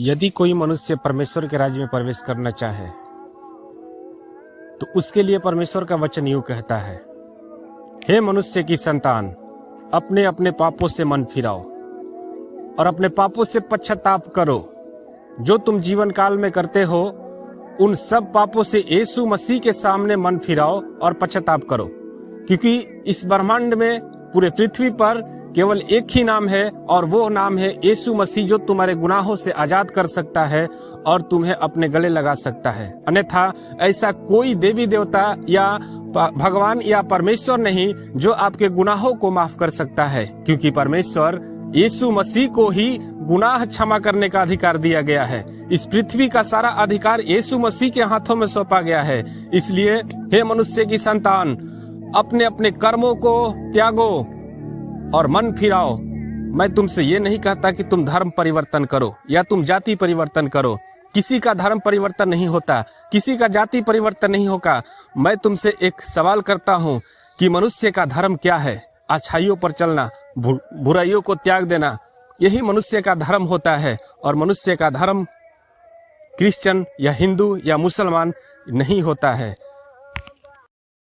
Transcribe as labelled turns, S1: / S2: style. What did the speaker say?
S1: यदि कोई मनुष्य परमेश्वर के राज्य में प्रवेश करना चाहे तो उसके लिए परमेश्वर का वचन यूं कहता है, हे मनुष्य की संतान, अपने अपने पापों से मन फिराओ और अपने पापों से पश्चाताप करो। जो तुम जीवन काल में करते हो उन सब पापों से यीशु मसीह के सामने मन फिराओ और पश्चाताप करो, क्योंकि इस ब्रह्मांड में पूरे पृथ्वी पर केवल एक ही नाम है और वो नाम है यीशु मसीह, जो तुम्हारे गुनाहों से आजाद कर सकता है और तुम्हें अपने गले लगा सकता है। अन्यथा ऐसा कोई देवी देवता या भगवान या परमेश्वर नहीं जो आपके गुनाहों को माफ कर सकता है, क्योंकि परमेश्वर यीशु मसीह को ही गुनाह क्षमा करने का अधिकार दिया गया है। इस पृथ्वी का सारा अधिकार यीशु मसीह के हाथों में सौंपा गया है। इसलिए हे मनुष्य की संतान, अपने अपने कर्मों को त्यागो और मन फिराओ। मैं तुमसे ये नहीं कहता कि तुम धर्म परिवर्तन करो या तुम जाति परिवर्तन करो। किसी का धर्म परिवर्तन नहीं होता, किसी का जाति परिवर्तन नहीं होगा। मैं तुमसे एक सवाल करता हूँ कि मनुष्य का धर्म क्या है? अच्छाइयों पर चलना, बुराइयों को त्याग देना, यही मनुष्य का धर्म होता है। और मनुष्य का धर्म क्रिश्चियन या हिंदू या मुसलमान नहीं होता है।